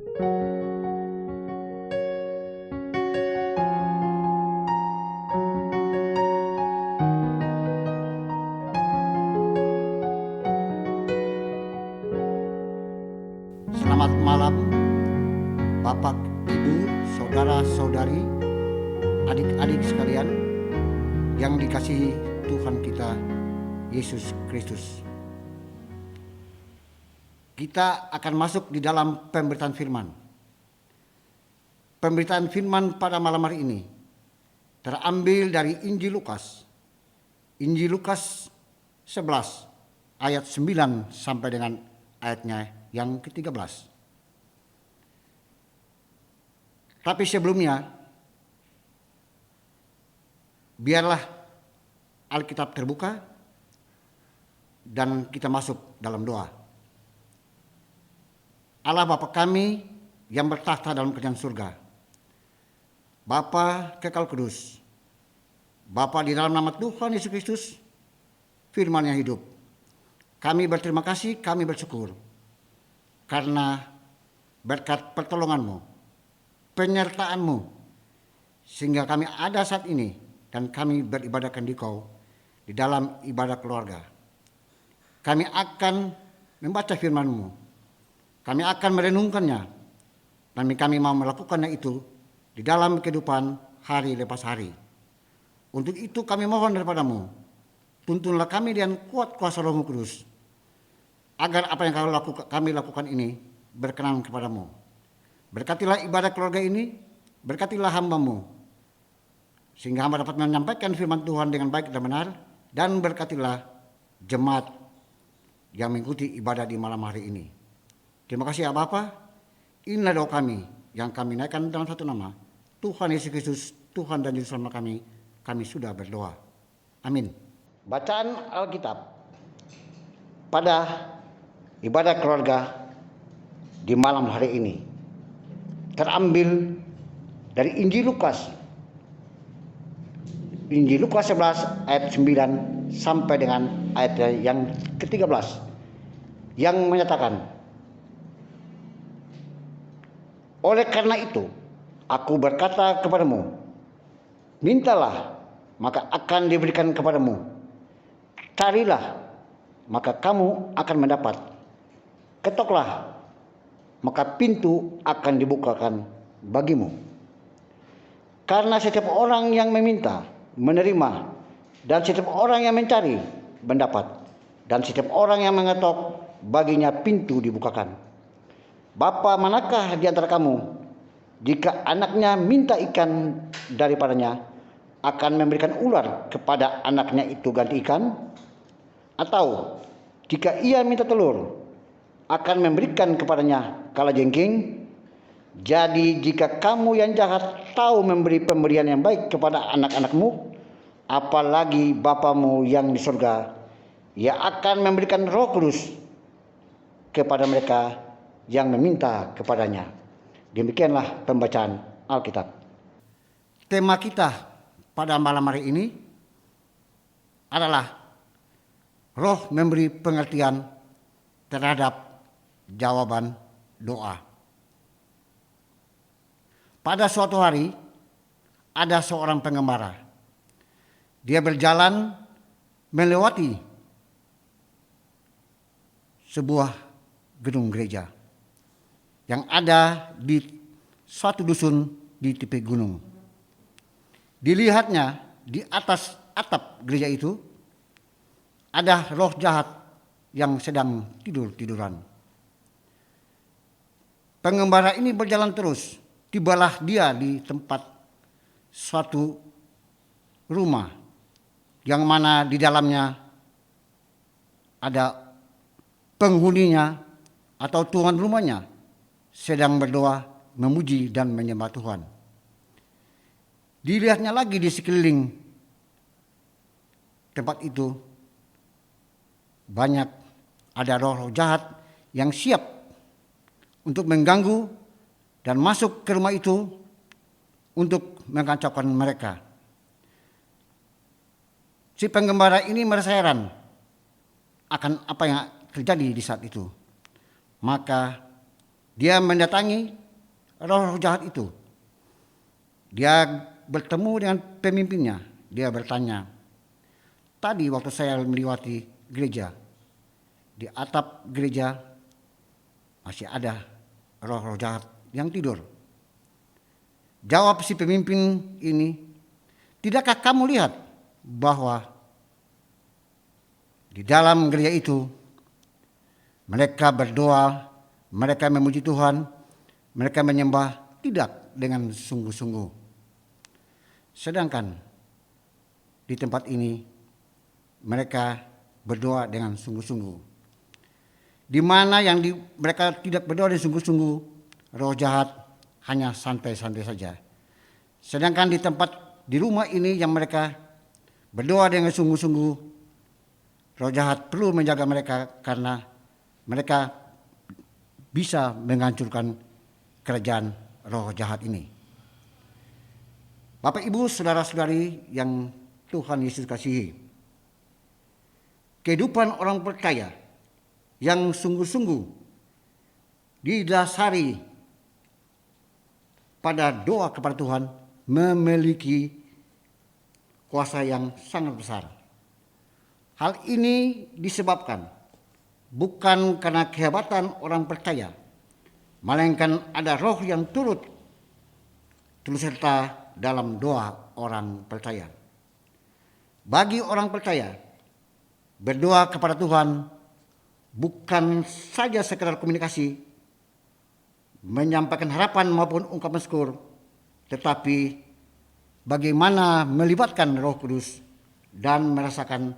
Selamat malam, Bapak, Ibu, saudara-saudari, adik-adik sekalian yang dikasihi Tuhan kita Yesus Kristus. Kita akan masuk di dalam pemberitaan firman. Pemberitaan firman pada malam hari ini terambil dari Injil Lukas. Injil Lukas 11 ayat 9 sampai dengan ayatnya yang ke-13. Tapi sebelumnya, biarlah Alkitab terbuka dan kita masuk dalam doa. Allah Bapa kami yang bertahta dalam kerajaan surga, Bapa kekal kudus, Bapa di dalam nama Tuhan Yesus Kristus, firman yang hidup. Kami berterima kasih, kami bersyukur karena berkat pertolongan-Mu, penyertaan-Mu, sehingga kami ada saat ini dan kami beribadahkan di Kau di dalam ibadah keluarga. Kami akan membaca firman-Mu, kami akan merenungkannya, dan kami mau melakukannya itu di dalam kehidupan hari lepas hari. Untuk itu kami mohon daripada-Mu, tuntunlah kami dengan kuat kuasa Roh-Mu Kudus, agar apa yang kami lakukan ini berkenan kepada-Mu. Berkatilah ibadah keluarga ini, berkatilah hamba-Mu, sehingga hamba dapat menyampaikan firman Tuhan dengan baik dan benar, dan berkatilah jemaat yang mengikuti ibadah di malam hari ini. Terima kasih ya Bapa, inilah doa kami yang kami naikkan dalam satu nama, Tuhan Yesus Kristus, Tuhan dan Juru Selamat kami sudah berdoa. Amin. Bacaan Alkitab pada ibadah keluarga di malam hari ini terambil dari Injil Lukas. Injil Lukas 11 ayat 9 sampai dengan ayat yang ke-13 yang menyatakan, oleh karena itu aku berkata kepadamu, mintalah maka akan diberikan kepadamu, carilah maka kamu akan mendapat, ketoklah maka pintu akan dibukakan bagimu. Karena setiap orang yang meminta menerima, dan setiap orang yang mencari mendapat, dan setiap orang yang mengetok baginya pintu dibukakan. Bapa manakah di antara kamu, jika anaknya minta ikan daripadanya, akan memberikan ular kepada anaknya itu ganti ikan? Atau jika ia minta telur, akan memberikan kepadanya kalajengking? Jadi jika kamu yang jahat tahu memberi pemberian yang baik kepada anak-anakmu, apalagi Bapamu yang di surga, Ia akan memberikan Roh Kudus kepada mereka yang meminta kepadanya. Demikianlah pembacaan Alkitab. Tema kita pada malam hari ini adalah Roh memberi pengertian terhadap jawaban doa. Pada suatu hari ada seorang pengembara. Dia berjalan melewati sebuah gedung gereja yang ada di suatu dusun di tepi gunung. Dilihatnya di atas atap gereja itu ada roh jahat yang sedang tidur-tiduran. Pengembara ini berjalan terus. Tibalah dia di tempat suatu rumah yang mana di dalamnya ada penghuninya atau tuan rumahnya sedang berdoa, memuji dan menyembah Tuhan. Dilihatnya lagi di sekeliling tempat itu banyak ada roh-roh jahat yang siap untuk mengganggu dan masuk ke rumah itu untuk mengkacaukan mereka. Si penggembara ini merasa heran akan apa yang terjadi di saat itu. Maka Dia mendatangi roh jahat itu. Dia bertemu dengan pemimpinnya. Dia bertanya, tadi waktu saya melewati gereja, di atap gereja masih ada roh-roh jahat yang tidur. Jawab si pemimpin ini, tidakkah kamu lihat bahwa di dalam gereja itu mereka berdoa, mereka memuji Tuhan, mereka menyembah tidak dengan sungguh-sungguh. Sedangkan di tempat ini mereka berdoa dengan sungguh-sungguh. Di mana yang mereka tidak berdoa dengan sungguh-sungguh, roh jahat hanya santai-santai saja. Sedangkan di rumah ini yang mereka berdoa dengan sungguh-sungguh, roh jahat perlu menjaga mereka karena mereka bisa menghancurkan kerajaan roh jahat ini. Bapak, Ibu, saudara-saudari yang Tuhan Yesus kasihi, kehidupan orang percaya yang sungguh-sungguh didasari pada doa kepada Tuhan memiliki kuasa yang sangat besar. Hal ini disebabkan bukan karena kehebatan orang percaya, melainkan ada roh yang turut serta dalam doa orang percaya. Bagi orang percaya, berdoa kepada Tuhan bukan saja sekedar komunikasi, menyampaikan harapan maupun ungkapan syukur, tetapi bagaimana melibatkan Roh Kudus dan merasakan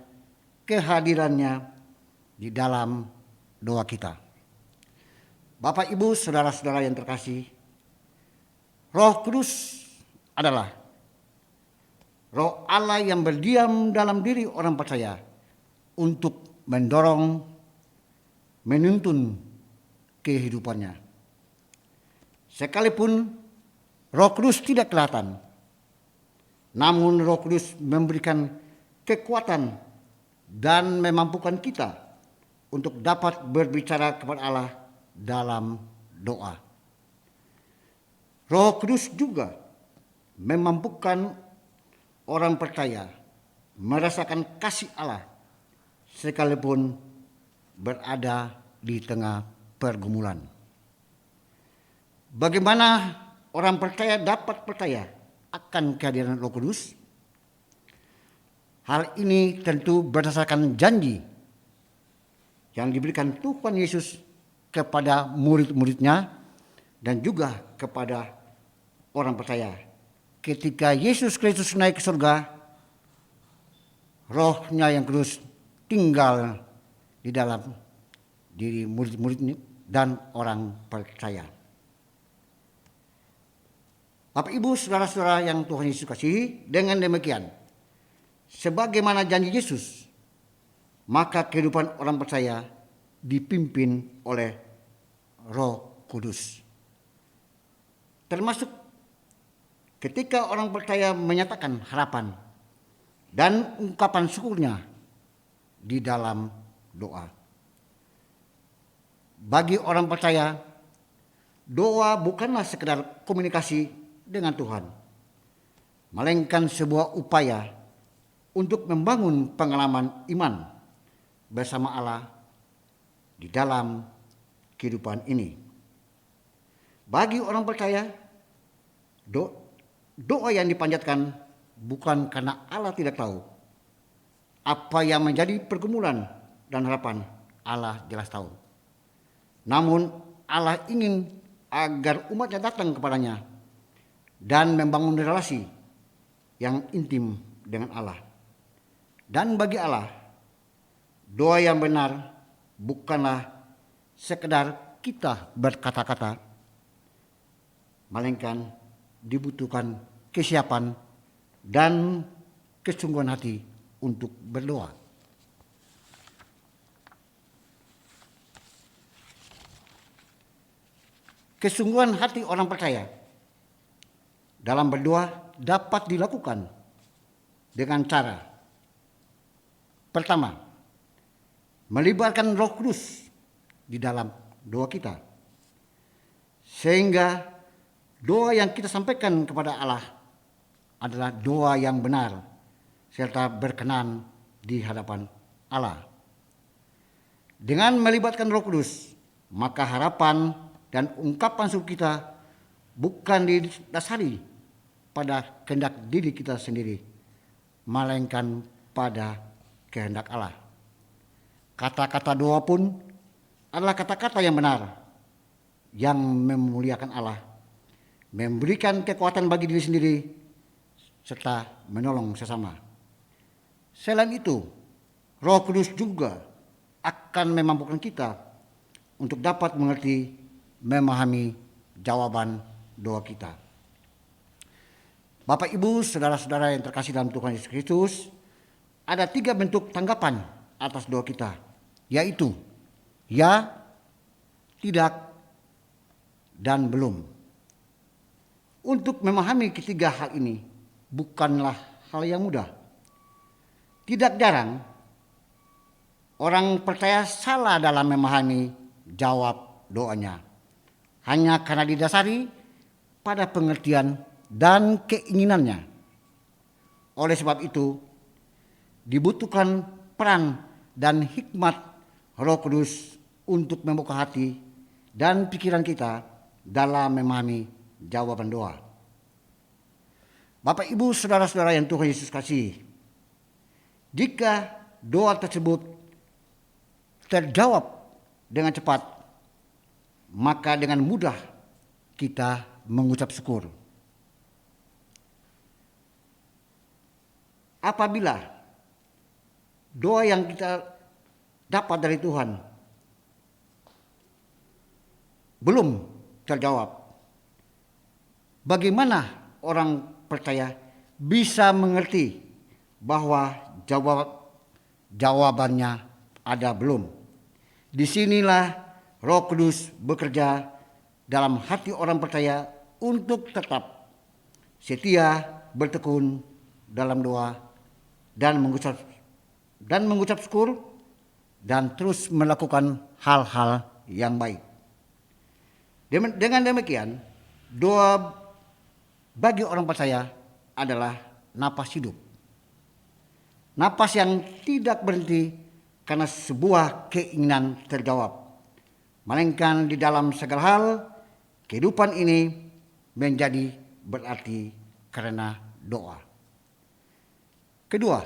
kehadirannya di dalam doa kita. Bapak, Ibu, saudara-saudara yang terkasih, Roh Kudus adalah Roh Allah yang berdiam dalam diri orang percaya untuk mendorong, menuntun kehidupannya. Sekalipun Roh Kudus tidak kelihatan, namun Roh Kudus memberikan kekuatan dan memampukan kita untuk dapat berbicara kepada Allah dalam doa. Roh Kudus juga memampukan orang percaya merasakan kasih Allah sekalipun berada di tengah pergumulan. Bagaimana orang percaya dapat percaya akan kehadiran Roh Kudus? Hal ini tentu berdasarkan janji yang diberikan Tuhan Yesus kepada murid-muridnya dan juga kepada orang percaya. Ketika Yesus Kristus naik ke surga, Roh-Nya yang kudus tinggal di dalam diri murid-muridnya dan orang percaya. Bapak, Ibu, saudara-saudara yang Tuhan Yesus kasihi, dengan demikian, sebagaimana janji Yesus, maka kehidupan orang percaya dipimpin oleh Roh Kudus. Termasuk ketika orang percaya menyatakan harapan dan ungkapan syukurnya di dalam doa. Bagi orang percaya, doa bukanlah sekedar komunikasi dengan Tuhan, melainkan sebuah upaya untuk membangun pengalaman iman bersama Allah di dalam kehidupan ini. Bagi orang percaya, doa yang dipanjatkan bukan karena Allah tidak tahu apa yang menjadi pergumulan dan harapan. Allah jelas tahu. Namun Allah ingin agar umatnya datang kepadanya dan membangun relasi yang intim dengan Allah. Dan bagi Allah, doa yang benar bukanlah sekedar kita berkata-kata, melainkan dibutuhkan kesiapan dan kesungguhan hati untuk berdoa. Kesungguhan hati orang percaya dalam berdoa dapat dilakukan dengan cara pertama, melibatkan Roh Kudus di dalam doa kita. Sehingga doa yang kita sampaikan kepada Allah adalah doa yang benar serta berkenan di hadapan Allah. Dengan melibatkan Roh Kudus, maka harapan dan ungkapan syukur kita bukan didasari pada kehendak diri kita sendiri, melainkan pada kehendak Allah. Kata-kata doa pun adalah kata-kata yang benar, yang memuliakan Allah, memberikan kekuatan bagi diri sendiri, serta menolong sesama. Selain itu, Roh Kudus juga akan memampukan kita untuk dapat mengerti, memahami jawaban doa kita. Bapak, Ibu, saudara-saudara yang terkasih dalam Tuhan Yesus Kristus, ada 3 bentuk tanggapan atas doa kita, yaitu ya, tidak, dan belum. Untuk memahami ketiga hal ini bukanlah hal yang mudah. Tidak jarang orang percaya salah dalam memahami jawab doanya, hanya karena didasari pada pengertian dan keinginannya. Oleh sebab itu, dibutuhkan peran dan hikmat Roh Kudus untuk membuka hati dan pikiran kita dalam memahami jawaban doa. Bapak, Ibu, saudara-saudara yang Tuhan Yesus kasih, jika doa tersebut terjawab dengan cepat, maka dengan mudah kita mengucap syukur. Apabila doa yang kita dapat dari Tuhan belum terjawab, bagaimana orang percaya bisa mengerti bahwa jawabannya ada belum? Disinilah Roh Kudus bekerja dalam hati orang percaya untuk tetap setia bertekun dalam doa dan mengucap syukur dan terus melakukan hal-hal yang baik. Dengan demikian, doa bagi orang percaya adalah napas hidup. Napas yang tidak berhenti karena sebuah keinginan terjawab, melainkan di dalam segala hal kehidupan ini menjadi berarti karena doa. Kedua,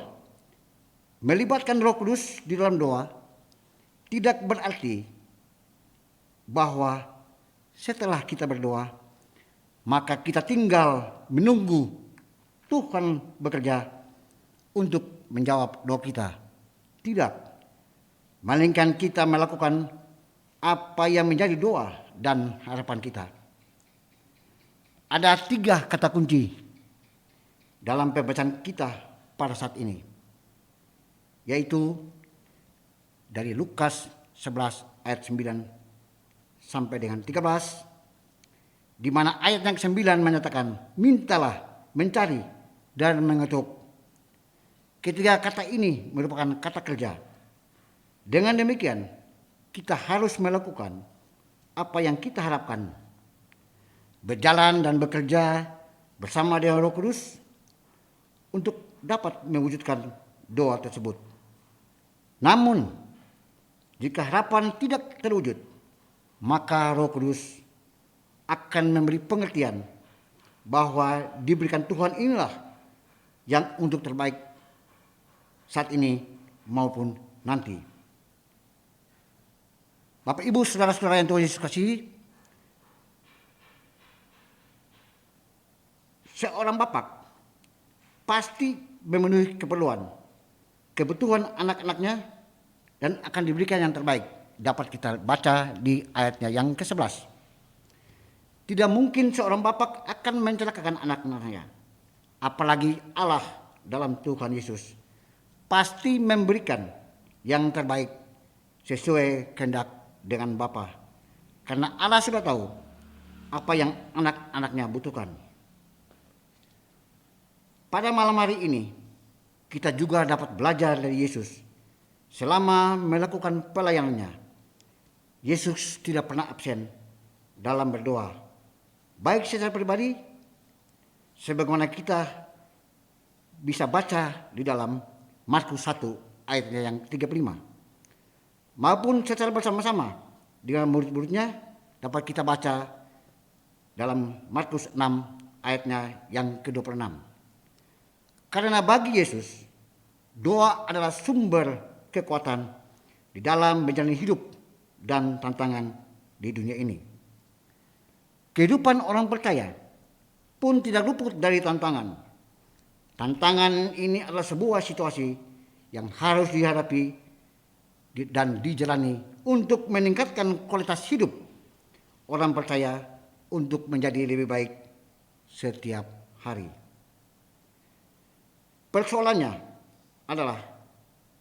melibatkan Roh Kudus di dalam doa tidak berarti bahwa setelah kita berdoa, maka kita tinggal menunggu Tuhan bekerja untuk menjawab doa kita. Tidak, melainkan kita melakukan apa yang menjadi doa dan harapan kita. Ada 3 kata kunci dalam pembacaan kita pada saat ini, yaitu dari Lukas 11 ayat 9 sampai dengan 13, di mana ayat yang ke-9 menyatakan, mintalah, mencari, dan mengetuk. Ketiga kata ini merupakan kata kerja. Dengan demikian, kita harus melakukan apa yang kita harapkan, berjalan dan bekerja bersama dengan Roh Kudus untuk dapat mewujudkan doa tersebut. Namun, jika harapan tidak terwujud, maka Roh Kudus akan memberi pengertian bahwa diberikan Tuhan inilah yang untuk terbaik saat ini maupun nanti. Bapak, Ibu, saudara-saudara yang Tuhan Yesus kasih, seorang bapak pasti memenuhi kebutuhan anak-anaknya dan akan diberikan yang terbaik. Dapat kita baca di ayatnya yang ke-11. Tidak mungkin seorang bapak akan mencelakakan anak-anaknya. Apalagi Allah dalam Tuhan Yesus pasti memberikan yang terbaik sesuai kehendak dengan Bapa. Karena Allah sudah tahu apa yang anak-anaknya butuhkan. Pada malam hari ini kita juga dapat belajar dari Yesus. Selama melakukan pelayanannya, Yesus tidak pernah absen dalam berdoa baik secara pribadi, sebagaimana kita bisa baca di dalam Markus 1 ayatnya yang 35, maupun secara bersama-sama dengan murid-muridnya dapat kita baca dalam Markus 6 ayatnya yang ke-26. Karena bagi Yesus, doa adalah sumber kekuatan di dalam menjalani hidup dan tantangan di dunia ini. Kehidupan orang percaya pun tidak luput dari tantangan. Tantangan ini adalah sebuah situasi yang harus dihadapi dan dijalani untuk meningkatkan kualitas hidup orang percaya untuk menjadi lebih baik setiap hari. Persoalannya adalah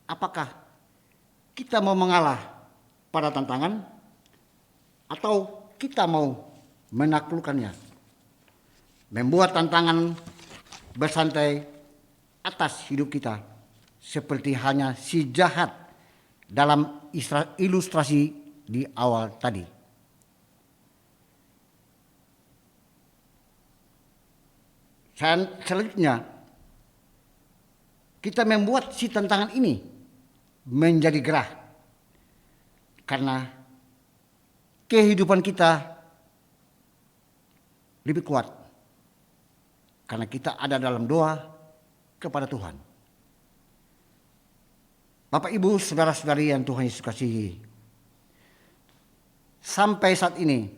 apakah kita mau mengalah pada tantangan atau kita mau menaklukkannya, membuat tantangan bersantai atas hidup kita seperti hanya si jahat dalam ilustrasi di awal tadi. Selanjutnya, kita membuat si tantangan ini menjadi gerah karena kehidupan kita lebih kuat karena kita ada dalam doa kepada Tuhan. Bapak, Ibu, saudara-saudari yang Tuhan Yesus kasihi, sampai saat ini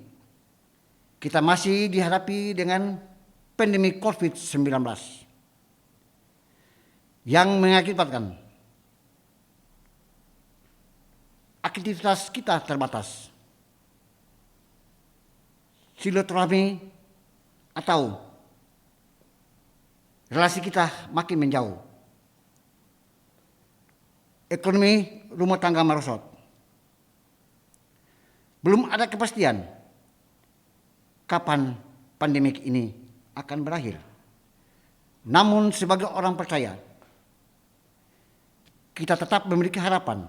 kita masih dihadapi dengan pandemi COVID-19 yang mengakibatkan aktivitas kita terbatas, silaturahmi atau relasi kita makin menjauh, ekonomi rumah tangga merosot. Belum ada kepastian kapan pandemik ini akan berakhir. Namun sebagai orang percaya, kita tetap memiliki harapan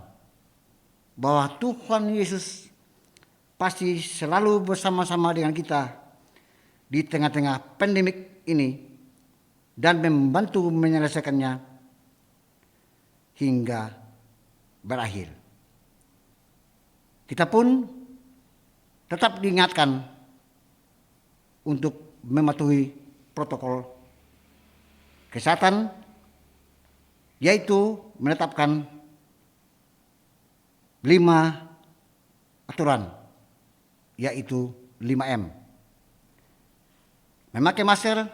bahwa Tuhan Yesus pasti selalu bersama-sama dengan kita di tengah-tengah pandemik ini dan membantu menyelesaikannya hingga berakhir. Kita pun tetap diingatkan untuk mematuhi protokol kesehatan, yaitu menetapkan 5 aturan, yaitu 5M. Memakai masker,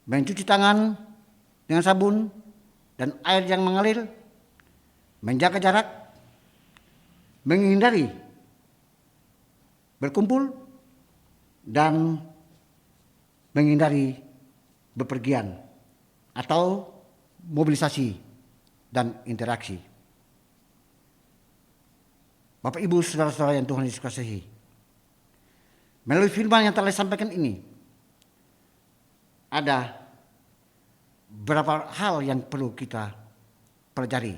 mencuci tangan dengan sabun dan air yang mengalir, menjaga jarak, menghindari berkumpul, dan menghindari bepergian atau mobilisasi dan interaksi. Bapak, Ibu, saudara-saudara yang Tuhan Yesus kasihi, melalui firman yang telah disampaikan ini, ada beberapa hal yang perlu kita pelajari,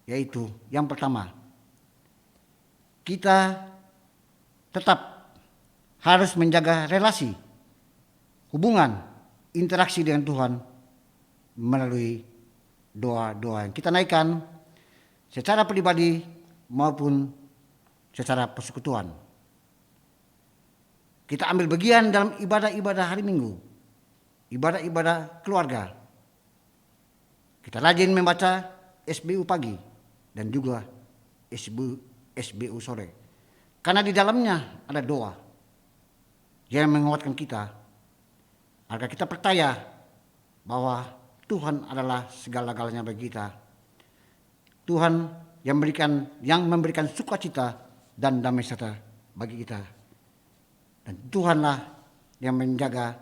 yaitu yang pertama, kita tetap harus menjaga relasi, hubungan, interaksi dengan Tuhan melalui doa-doa yang kita naikkan secara pribadi maupun secara persekutuan. Kita ambil bagian dalam ibadah-ibadah hari Minggu, ibadah-ibadah keluarga. Kita rajin membaca SBU pagi dan juga SBU sore. Karena di dalamnya ada doa yang menguatkan kita agar kita percaya bahwa Tuhan adalah segala-galanya bagi kita. Tuhan yang memberikan sukacita dan damai sejahtera bagi kita. Dan Tuhanlah yang menjaga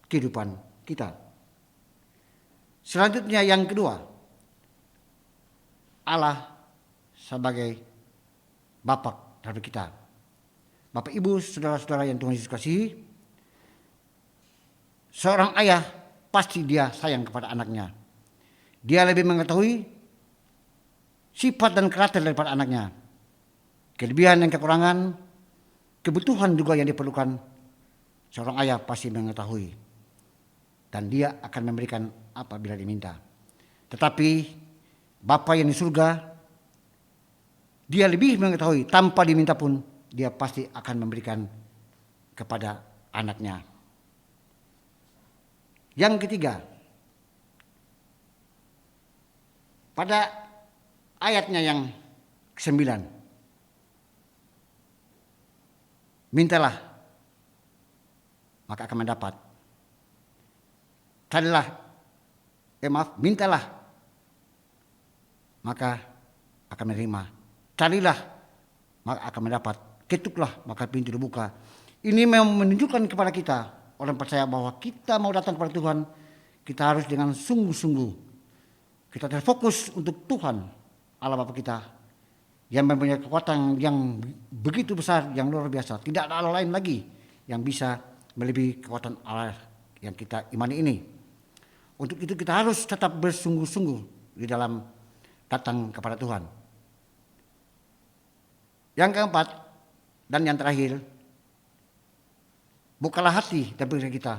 kehidupan kita. Selanjutnya yang kedua, Allah sebagai Bapa terhadap kita. Bapak, Ibu, saudara-saudara yang Tuhan Yesus kasihi, seorang ayah pasti dia sayang kepada anaknya. Dia lebih mengetahui sifat dan karakter daripada anaknya, kelebihan dan kekurangan, kebutuhan juga yang diperlukan, seorang ayah pasti mengetahui. Dan dia akan memberikan apabila diminta. Tetapi Bapa yang di surga, dia lebih mengetahui, tanpa diminta pun dia pasti akan memberikan kepada anaknya. Yang ketiga, pada ayatnya yang ke-9, mintalah maka akan mendapat. Carilah, mintalah maka akan menerima. Carilah maka akan mendapat. Ketuklah maka pintu dibuka. Ini memang menunjukkan kepada kita, orang percaya, bahwa kita mau datang kepada Tuhan, kita harus dengan sungguh-sungguh. Kita terfokus untuk Tuhan, Allah Bapa kita, yang mempunyai kekuatan yang begitu besar, yang luar biasa. Tidak ada Allah lain lagi yang bisa melebihi kekuatan Allah yang kita imani ini. Untuk itu kita harus tetap bersungguh-sungguh di dalam datang kepada Tuhan. Yang keempat dan yang terakhir, bukalah hati dan pikiran kita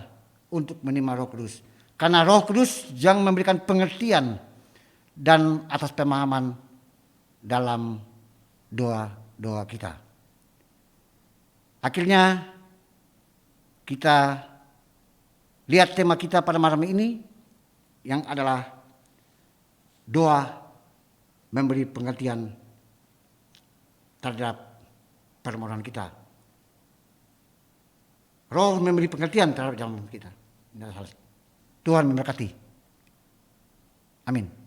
untuk menerima Roh Kudus. Karena Roh Kudus yang memberikan pengertian dan atas pemahaman dalam doa-doa kita. Akhirnya kita lihat tema kita pada malam ini, yang adalah doa memberi pengertian terhadap permohonan kita. Roh memberi pengertian terhadap jalan kita. Tuhan memberkati. Amin.